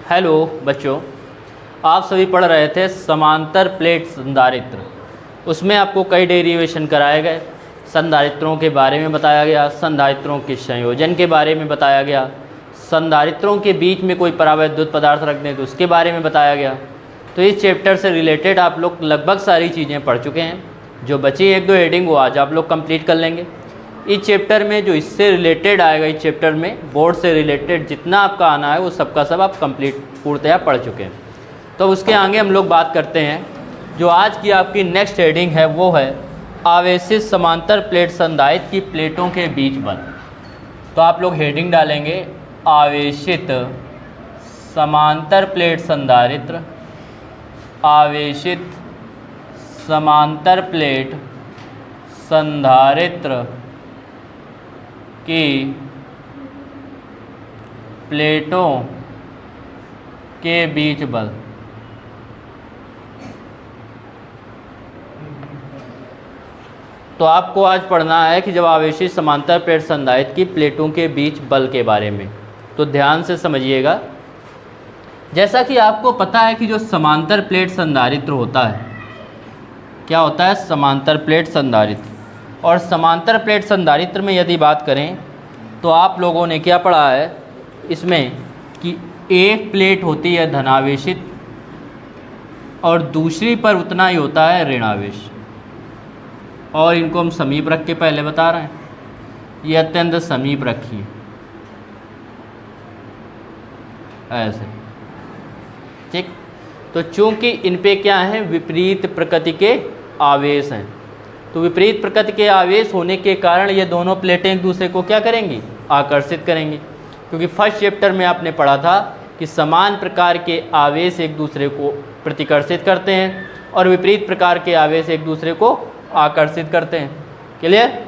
Hello बच्चों, आप सभी पढ़ रहे थे समांतर प्लेट संधारित्र। उसमें आपको कई डेरिवेशन कराए गए। संधारित्रों के बारे में बताया गया, संधारित्रों के संयोजन के बारे में बताया गया, संधारित्रों के बीच में कोई परावैद्युत पदार्थ रख दें तो उसके बारे में बताया गया। तो इस चैप्टर से रिलेटेड आप लोग लगभग सारी चीज़ें पढ़ चुके हैं। जो बची एक दो हेडिंग वो आज आप लोग कंप्लीट कर लेंगे। इस चैप्टर में जो इससे रिलेटेड आएगा, इस चैप्टर में बोर्ड से रिलेटेड जितना आपका आना है वो सबका सब आप कंप्लीट पूर्णतया पढ़ चुके हैं। तो उसके आगे हम लोग बात करते हैं। जो आज की आपकी नेक्स्ट हेडिंग है वो है आवेशित समांतर प्लेट संधारित्र की प्लेटों के बीच बल। तो आप लोग हेडिंग डालेंगे आवेशित समांतर प्लेट संधारित्र, आवेशित समांतर प्लेट संधारित्र की प्लेटों के बीच बल। तो आपको आज पढ़ना है कि जब आवेशित समांतर प्लेट संधारित्र की प्लेटों के बीच बल के बारे में। तो ध्यान से समझिएगा। जैसा कि आपको पता है कि जो समांतर प्लेट संधारित्र होता है, क्या होता है? समांतर प्लेट संधारित्र। और समांतर प्लेट संधारित्र में यदि बात करें तो आप लोगों ने क्या पढ़ा है इसमें कि एक प्लेट होती है धनावेशित और दूसरी पर उतना ही होता है ऋणावेश। और इनको हम समीप रख के पहले बता रहे हैं, ये अत्यंत समीप रखिए ऐसे, ठीक। तो चूंकि इन पे क्या है, विपरीत प्रकृति के आवेश हैं, तो विपरीत प्रकृति के आवेश होने के कारण ये दोनों प्लेटें एक दूसरे को क्या करेंगी? आकर्षित करेंगी। क्योंकि फर्स्ट चैप्टर में आपने पढ़ा था कि समान प्रकार के आवेश एक दूसरे को प्रतिकर्षित करते हैं और विपरीत प्रकार के आवेश एक दूसरे को आकर्षित करते हैं। क्लियर?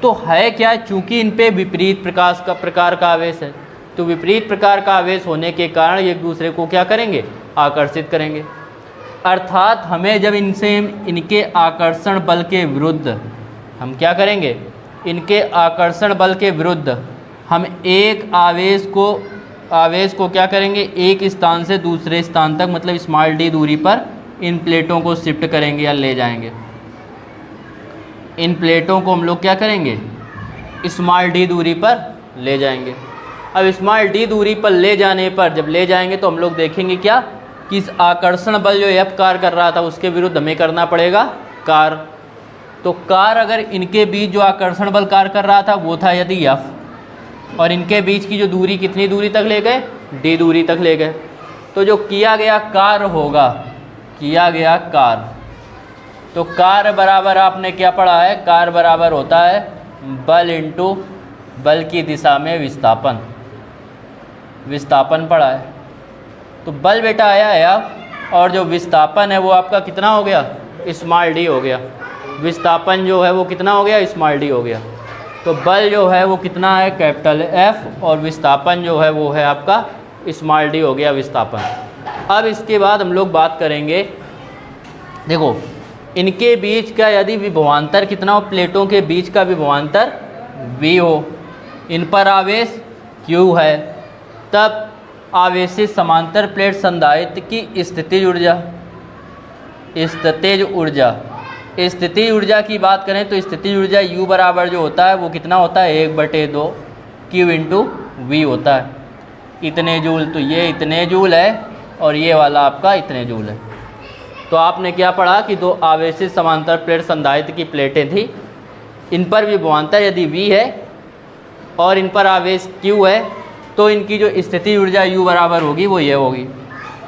तो है क्या, चूंकि इन पे विपरीत प्रकार का आवेश है, तो विपरीत प्रकार का आवेश होने के कारण ये एक दूसरे को क्या करेंगे? आकर्षित करेंगे। अर्थात हमें जब इनके आकर्षण बल के विरुद्ध हम क्या करेंगे? इनके आकर्षण बल के विरुद्ध हम एक आवेश को क्या करेंगे? एक स्थान से दूसरे स्थान तक, मतलब स्मॉल डी दूरी पर इन प्लेटों को शिफ्ट करेंगे या ले जाएंगे। इन प्लेटों को हम लोग क्या करेंगे? स्मॉल डी दूरी पर ले जाएंगे। अब स्मॉल डी दूरी पर ले जाने पर जब ले जाएंगे तो हम लोग देखेंगे क्या कि इस आकर्षण बल जो F कार्य कर रहा था उसके विरुद्ध हमें करना पड़ेगा कार्य। तो कार्य अगर इनके बीच जो आकर्षण बल कार्य कर रहा था वो था यदि F, और इनके बीच की जो दूरी कितनी दूरी तक ले गए? D दूरी तक ले गए। तो जो किया गया कार्य होगा, किया गया कार्य, तो कार्य बराबर आपने क्या पढ़ा है? कार्य बराबर होता है बल इंटू बल की दिशा में विस्थापन। विस्थापन पढ़ा है। तो बल बेटा आया है आप, और जो विस्थापन है वो आपका कितना हो गया? स्मॉल डी हो गया। विस्थापन जो है वो कितना हो गया? स्मॉल डी हो गया। तो बल जो है वो कितना है? कैपिटल F, और विस्थापन जो है वो है आपका स्मॉल डी हो गया विस्थापन। अब इसके बाद हम लोग बात करेंगे, देखो इनके बीच का यदि विभवांतर कितना हो? प्लेटों के बीच का विभवांतर V हो, इन पर आवेश Q है, तब आवेशित समांतर प्लेट संधारित्र की स्थितिज ऊर्जा की बात करें तो स्थितिज ऊर्जा U बराबर जो होता है वो कितना होता है? 1/2 Q इंटू V होता है। इतने जूल, तो ये इतने जूल है और ये वाला आपका इतने जूल है। तो आपने क्या पढ़ा कि दो आवेशित समांतर प्लेट संधारित्र की प्लेटें थी, इन पर विभवांतर यदि V है और इन पर आवेश Q है, तो इनकी जो स्थिति ऊर्जा U बराबर होगी वो ये होगी।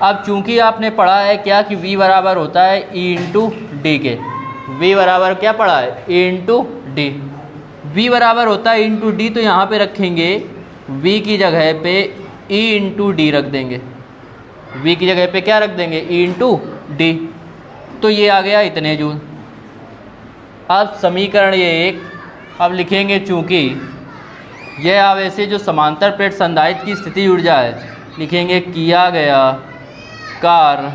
अब चूंकि आपने पढ़ा है क्या कि V बराबर होता है E इंटू डी के, V बराबर क्या पढ़ा है? E into D. V बराबर होता है इंटू डी, तो यहाँ पे रखेंगे V की जगह पे E इंटू डी रख देंगे। V की जगह पे क्या रख देंगे? E into D. तो ये आ गया इतने जूल। अब समीकरण ये एक, अब लिखेंगे चूंकि यह आवेशित जो समांतर प्लेट संधारित्र की स्थिति ऊर्जा है, लिखेंगे किया गया कार्य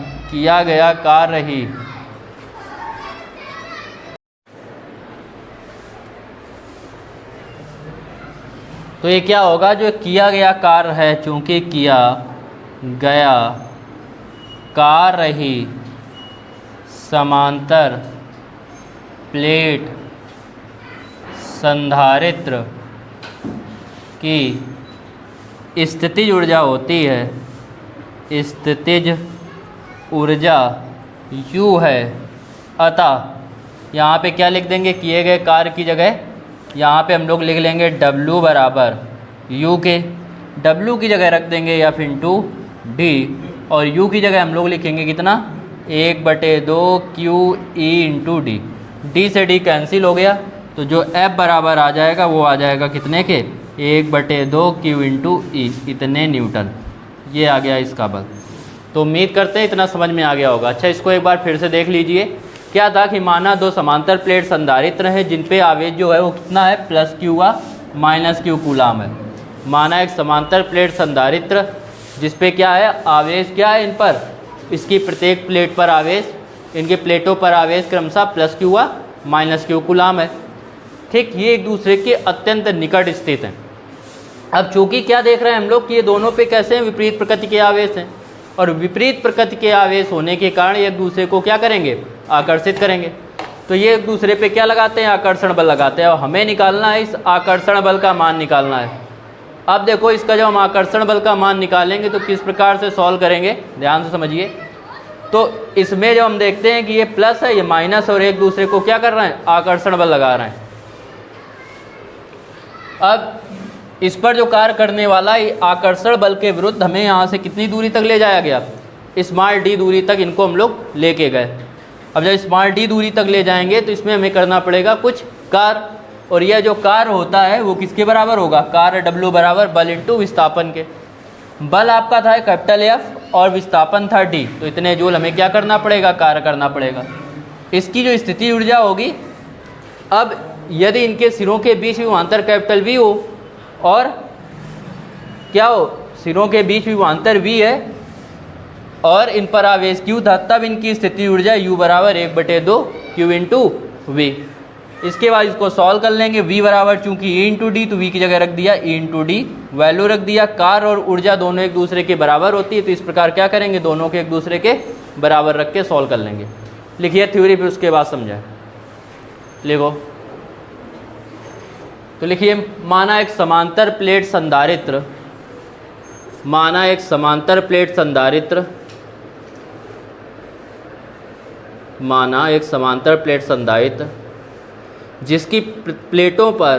ही तो ये क्या होगा, जो किया गया कार्य है चूंकि किया गया कार रही समांतर प्लेट संधारित्र की स्थितिज ऊर्जा होती है, स्थितिज ऊर्जा U है। अतः यहाँ पे क्या लिख देंगे, किए गए कार्य की जगह यहाँ पे हम लोग लिख लेंगे W बराबर U के, W की जगह रख देंगे F इंटू डी, और U की जगह हम लोग लिखेंगे कितना, 1/2 QE इंटू डी। डी से डी कैंसिल हो गया, तो जो F बराबर आ जाएगा वो आ जाएगा कितने के, 1/2 Q इंटू ई, इतने न्यूटन। ये आ गया इसका बल। तो उम्मीद करते हैं इतना समझ में आ गया होगा। अच्छा, इसको एक बार फिर से देख लीजिए। क्या था कि माना दो समांतर प्लेट संधारित्र है जिन पे आवेश जो है वो कितना है, +Q -Q कूलाम है। माना एक समांतर प्लेट संधारित्र जिस पे क्या है, आवेश क्या है इन पर, इसकी प्रत्येक प्लेट पर आवेश, इनके प्लेटों पर आवेश क्रमशः +Q -Q कूलाम है। ठीक, ये एक दूसरे के अत्यंत निकट स्थित हैं। अब चूंकि क्या देख रहे हैं हम लोग कि ये दोनों पे कैसे हैं, विपरीत प्रकृति के आवेश हैं, और विपरीत प्रकृति के आवेश होने के कारण एक दूसरे को क्या करेंगे, आकर्षित करेंगे। तो ये एक दूसरे पे क्या लगाते हैं, आकर्षण बल लगाते हैं, और हमें निकालना है इस आकर्षण बल का मान निकालना है। अब देखो इसका जब हम आकर्षण बल का मान निकालेंगे तो किस प्रकार से सॉल्व करेंगे, ध्यान से समझिए। तो इसमें जब हम देखते हैं कि ये प्लस है, ये माइनस, और एक दूसरे को क्या कर रहे हैं, आकर्षण बल लगा रहे हैं। अब इस पर जो कार्य करने वाला ये आकर्षण बल के विरुद्ध हमें यहाँ से कितनी दूरी तक ले जाया गया, स्मॉल d दूरी तक इनको हम लोग लेके गए। अब जब स्मॉल d दूरी तक ले जाएंगे तो इसमें हमें करना पड़ेगा कुछ कार्य, और यह जो कार्य होता है वो किसके बराबर होगा, कार्य W बराबर बल इंटू विस्थापन के। बल आपका था कैपिटल F और विस्थापन था D, तो इतने जूल हमें क्या करना पड़ेगा, कार्य करना पड़ेगा। इसकी जो स्थिति ऊर्जा होगी, अब यदि इनके सिरों के बीच विभवांतर कैपिटल V हो और क्या हो, सिरों के बीच विभवांतर V है और इन पर आवेश Q था, तब इनकी स्थिति ऊर्जा U बराबर 1/2 Q इंटू V। इसके बाद इसको सॉल्व कर लेंगे। V बराबर चूंकि E इंटू डी, तो V की जगह रख दिया E इंटू डी, वैल्यू रख दिया। कार्य और ऊर्जा दोनों एक दूसरे के बराबर होती है, तो इस प्रकार क्या करेंगे, दोनों के एक दूसरे के बराबर रख के सॉल्व कर लेंगे। लिखिए थ्योरी, फिर उसके बाद समझाए। लिखो, तो लिखिए, माना एक समांतर प्लेट संधारित्र, माना एक समांतर प्लेट संधारित्र, माना एक समांतर प्लेट संधारित्र जिसकी प्लेटों पर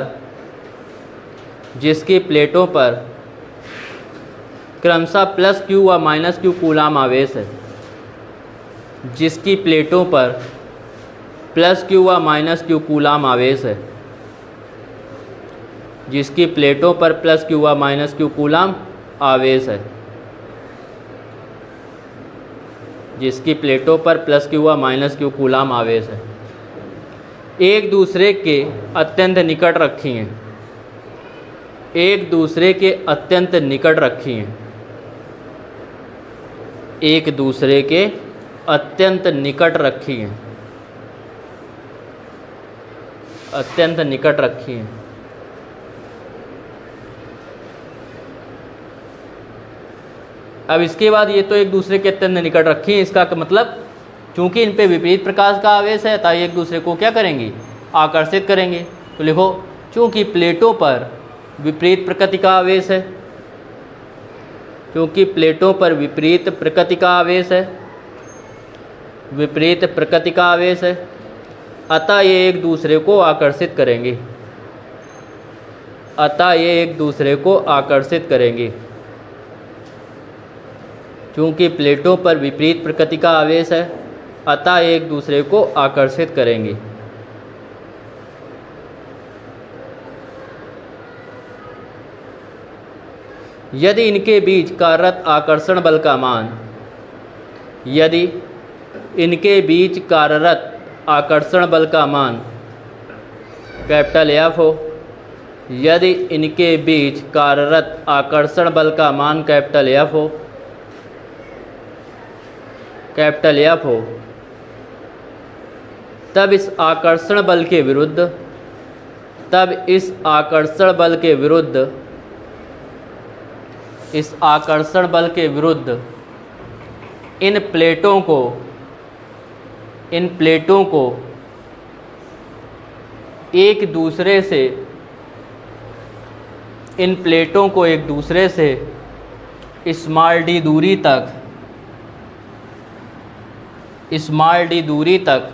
क्रमशः +Q व -Q कूलाम आवेश है, जिसकी प्लेटों पर +Q व -Q कूलाम आवेश है, जिसकी प्लेटों पर +Q व -Q कूलाम आवेश है, जिसकी प्लेटों पर +Q व -Q कूलाम आवेश है, एक दूसरे के अत्यंत निकट रखी हैं, एक दूसरे के अत्यंत निकट रखी हैं, एक दूसरे के अत्यंत निकट रखी हैं, अत्यंत निकट रखी हैं। अब इसके बाद ये तो एक दूसरे के अत्यंत निकट रखी हैं, इसका मतलब चूंकि इन पे विपरीत प्रकाश का आवेश है, ताकि एक दूसरे को क्या करेंगी, आकर्षित करेंगे। तो लिखो, चूंकि प्लेटों पर विपरीत प्रकृति का आवेश है, क्योंकि प्लेटों पर विपरीत प्रकृति का आवेश है, विपरीत प्रकृति का आवेश है, अतः ये एक दूसरे को आकर्षित करेंगे, अतः ये एक दूसरे को आकर्षित करेंगे। चूंकि प्लेटों पर विपरीत प्रकृति का आवेश है, अतः एक दूसरे को आकर्षित करेंगे। यदि इनके बीच कार्यरत आकर्षण बल का मान, यदि इनके बीच कार्यरत आकर्षण बल का मान कैपिटल F हो, यदि इनके बीच कार्यरत आकर्षण बल का मान कैपिटल F हो, कैपिटल F हो, तब इस आकर्षण बल के विरुद्ध, तब इस आकर्षण बल के विरुद्ध इस आकर्षण बल के विरुद्ध इन प्लेटों को एक दूसरे से स्मॉल डी दूरी तक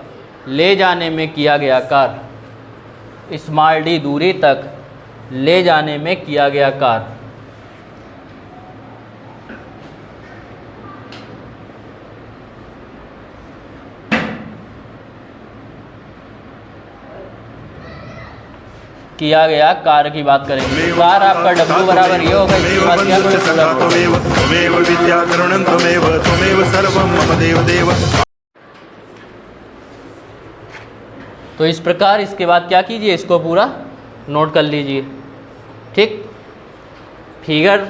ले जाने में किया गया कार्य। स्मॉल डी दूरी तक ले जाने में किया गया कार्य। किया गया कार्य की बात करेंगे। कार्य आपका W बराबर ये होगा, इसके बाद क्या तो इस प्रकार इसके बाद क्या कीजिए, इसको पूरा नोट कर लीजिए। ठीक, फिगर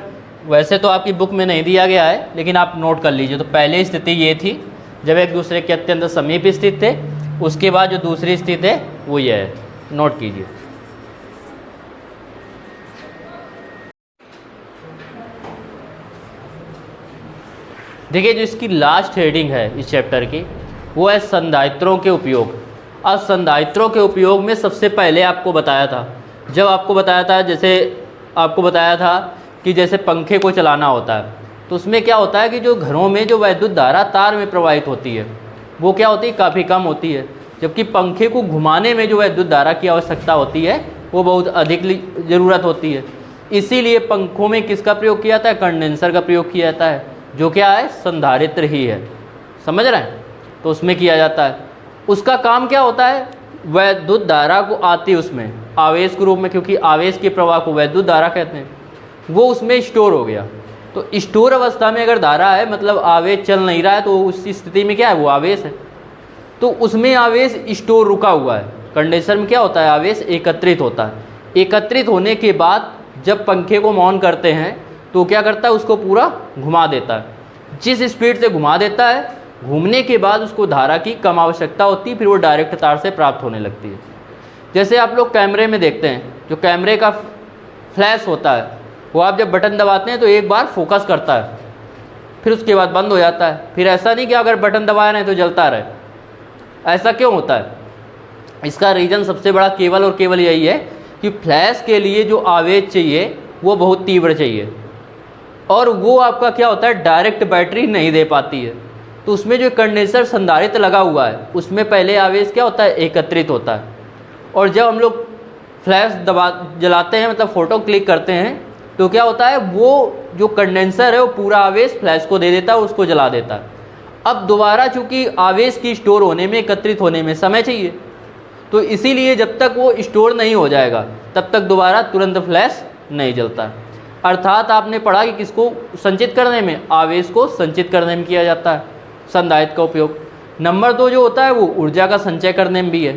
वैसे तो आपकी बुक में नहीं दिया गया है, लेकिन आप नोट कर लीजिए। तो पहली स्थिति ये थी जब एक दूसरे के अत्यंत समीप स्थित थे, उसके बाद जो दूसरी स्थिति है वो ये है, नोट कीजिए। देखिए, जो इसकी लास्ट हेडिंग है इस चैप्टर की, वो है संधारित्रों के उपयोग। अब संधारित्रों के उपयोग में सबसे पहले आपको बताया था, जब आपको बताया था, जैसे आपको बताया था कि जैसे पंखे को चलाना होता है, तो उसमें क्या होता है कि जो घरों में जो वैद्युत धारा तार में प्रवाहित होती है वो क्या होती है, काफ़ी कम होती है, जबकि पंखे को घुमाने में जो वैद्युत धारा की आवश्यकता होती है वो बहुत अधिक ज़रूरत होती है। इसीलिए पंखों में किसका प्रयोग किया जाता है, कंडेंसर का प्रयोग किया जाता है, जो क्या है, संधारित्र ही है। समझ रहे हैं? तो उसमें किया जाता है। उसका काम क्या होता है, वैद्युत धारा को आती उसमें आवेश के रूप में, क्योंकि आवेश के प्रवाह को वैद्युत धारा कहते हैं, वो उसमें स्टोर हो गया। तो स्टोर अवस्था में अगर धारा है, मतलब आवेश चल नहीं रहा है, तो उस स्थिति में क्या है, वो आवेश है। तो उसमें आवेश स्टोर रुका हुआ है। कंडेंसर में क्या होता है, आवेश एकत्रित होता है। एकत्रित होने के बाद जब पंखे को ऑन करते हैं तो क्या करता है, उसको पूरा घुमा देता है। जिस स्पीड से घुमा देता है, घूमने के बाद उसको धारा की कम आवश्यकता होती है, फिर वो डायरेक्ट तार से प्राप्त होने लगती है। जैसे आप लोग कैमरे में देखते हैं, जो कैमरे का फ्लैश होता है, वो आप जब बटन दबाते हैं तो एक बार फोकस करता है, फिर उसके बाद बंद हो जाता है। फिर ऐसा नहीं कि अगर बटन दबाया नहीं तो जलता रहे। ऐसा क्यों होता है? इसका रीज़न सबसे बड़ा केवल और केवल यही है कि फ्लैश के लिए जो आवेश चाहिए वो बहुत तीव्र चाहिए, और वो आपका क्या होता है, डायरेक्ट बैटरी नहीं दे पाती है। तो उसमें जो कंडेंसर संधारित्र लगा हुआ है, उसमें पहले आवेश क्या होता है, एकत्रित होता है। और जब हम लोग फ्लैश जलाते हैं, मतलब फ़ोटो क्लिक करते हैं, तो क्या होता है, वो जो कंडेंसर है वो पूरा आवेश फ्लैश को दे देता है, उसको जला देता है। अब दोबारा चूँकि आवेश की स्टोर होने में, एकत्रित होने में समय चाहिए, तो इसीलिए जब तक वो स्टोर नहीं हो जाएगा तब तक दोबारा तुरंत फ्लैश नहीं जलता। अर्थात आपने पढ़ा कि किसको संचित करने में, आवेश को संचित करने में किया जाता है संधारित्र का उपयोग। नंबर 2 जो होता है वो ऊर्जा का संचय करने में भी है।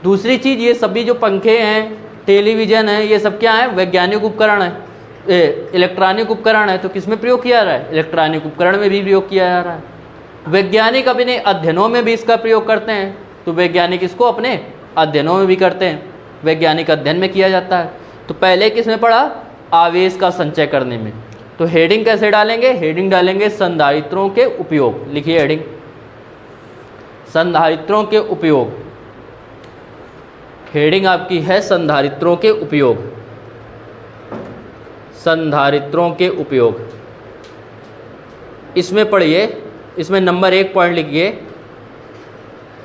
दूसरी चीज़, ये सभी जो पंखे हैं, टेलीविज़न है, ये सब क्या है, वैज्ञानिक उपकरण है, इलेक्ट्रॉनिक उपकरण है। तो किस में प्रयोग किया जा रहा है, इलेक्ट्रॉनिक उपकरण में भी प्रयोग किया जा रहा है। वैज्ञानिक अपने अध्ययनों में भी इसका प्रयोग करते हैं, तो वैज्ञानिक इसको अपने अध्ययनों में भी करते हैं, वैज्ञानिक अध्ययन में किया जाता है। तो पहले किस में पढ़ा, आवेश का संचय करने में। तो हेडिंग कैसे डालेंगे, हेडिंग डालेंगे संधारित्रों के उपयोग। लिखिए हेडिंग, संधारित्रों के उपयोग। हेडिंग आपकी है संधारित्रों के उपयोग। संधारित्रों के उपयोग, इसमें पढ़िए, इसमें नंबर 1 पॉइंट लिखिए।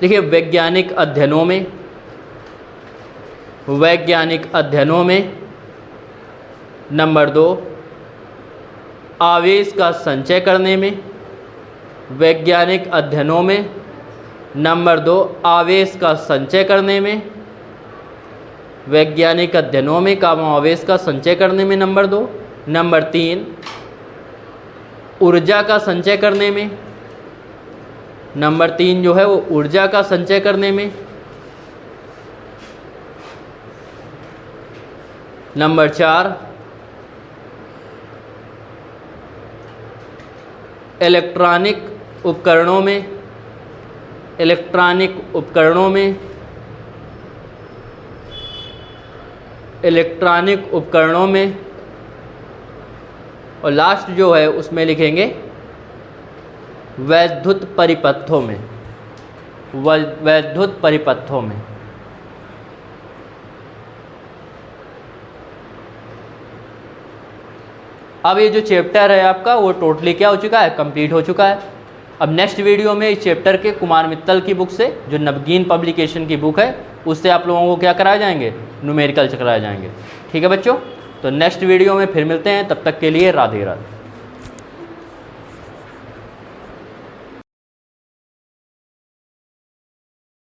देखिए, वैज्ञानिक अध्ययनों में, वैज्ञानिक अध्ययनों में। नंबर 2, आवेश का संचय करने में, वैज्ञानिक अध्ययनों में। नंबर 2, आवेश का संचय करने में, वैज्ञानिक अध्ययनों में, आवेश का संचय करने में। नंबर 2। नंबर 3, ऊर्जा का संचय करने में। नंबर 3 जो है वो ऊर्जा का संचय करने में। नंबर 4, इलेक्ट्रॉनिक उपकरणों में, इलेक्ट्रॉनिक उपकरणों में, इलेक्ट्रॉनिक उपकरणों में। और लास्ट जो है उसमें लिखेंगे वैद्युत परिपथों में, वैद्युत परिपथों में। अब ये जो चैप्टर है आपका वो टोटली क्या हो चुका है, कंप्लीट हो चुका है। अब नेक्स्ट वीडियो में इस चैप्टर के कुमार मित्तल की बुक से, जो नवगीन पब्लिकेशन की बुक है, उससे आप लोगों को क्या कराए जाएंगे, न्यूमेरिकल्स कराए जाएंगे। ठीक है बच्चों, तो नेक्स्ट वीडियो में फिर मिलते हैं, तब तक के लिए राधे राधे।